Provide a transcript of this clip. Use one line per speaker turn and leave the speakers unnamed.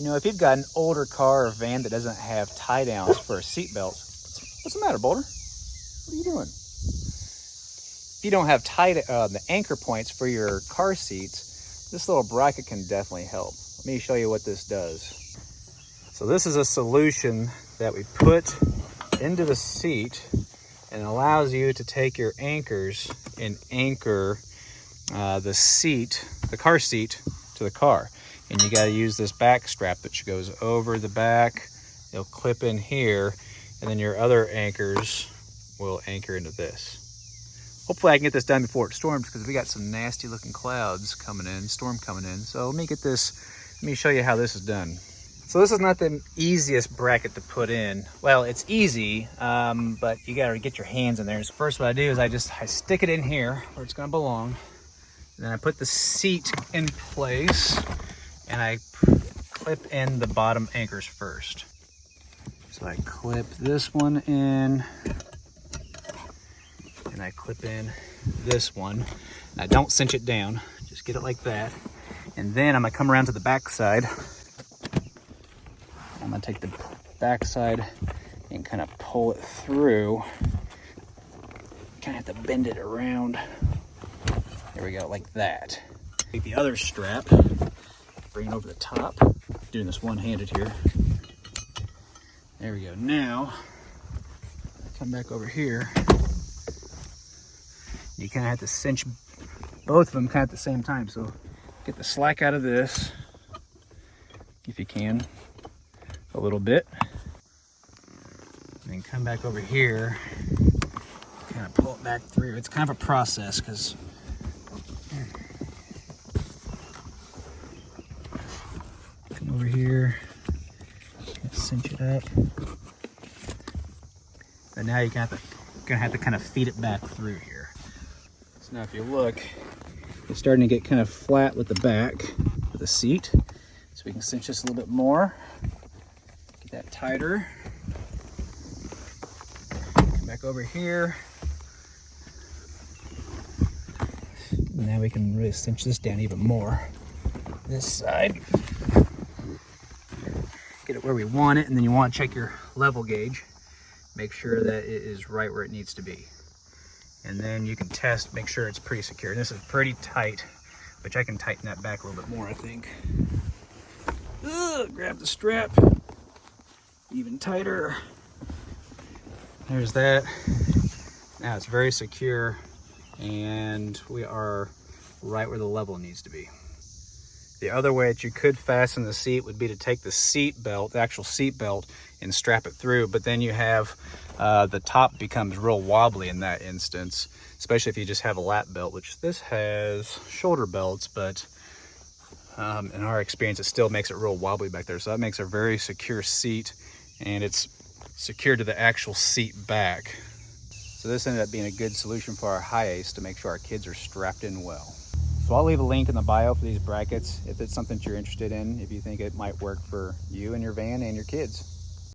You know, if you've got an older car or van that doesn't have tie downs for a seat belt, what's the matter, Boulder? What are you doing? If you don't have the anchor points for your car seats, this little bracket can definitely help. Let me show you what this does. So this is a solution that we put into the seat and allows you to take your anchors and anchor the car seat to the car. And you got to use this back strap that goes over the back. It'll clip in here, and then your other anchors will anchor into this. Hopefully I can get this done before it storms, because we got some nasty looking clouds coming in, storm coming in. So let me show you how this is done. So this is not the easiest bracket to put in. Well, it's easy, but you gotta get your hands in there. So first what I do is I stick it in here where it's gonna belong. And then I put the seat in place, and I clip in the bottom anchors first. So I clip this one in, and I clip in this one. Now don't cinch it down, just get it like that. And then I'm gonna come around to the back side. I'm gonna take the back side and kind of pull it through. Kind of have to bend it around. There we go, like that. Take the other strap, bring it over the top. Doing this one-handed here. There we go. Now, come back over here. You kind of have to cinch both of them kind of at the same time. So get the slack out of this, if you can, a little bit. And then come back over here, kind of pull it back through. It's kind of a process, because come over here, cinch it up. And now you're gonna have to kind of feed it back through here. So now if you look, it's starting to get kind of flat with the back of the seat. So we can cinch this a little bit more, get that tighter. Come back over here. Now we can really cinch this down even more. This side. Get it where we want it, and then you want to check your level gauge. Make sure that it is right where it needs to be. And then you can test, make sure it's pretty secure. This is pretty tight, which I can tighten that back a little bit more, I think. Grab the strap, even tighter. There's that. Now it's very secure, and we are right where the level needs to be. The other way that you could fasten the seat would be to take the seat belt, the actual seat belt, and strap it through, but then you have the top becomes real wobbly in that instance, especially if you just have a lap belt, which this has shoulder belts, but in our experience, it still makes it real wobbly back there. So that makes a very secure seat, and it's secured to the actual seat back. So this ended up being a good solution for our Hiace to make sure our kids are strapped in well. So I'll leave a link in the bio for these brackets if it's something that you're interested in, if you think it might work for you and your van and your kids.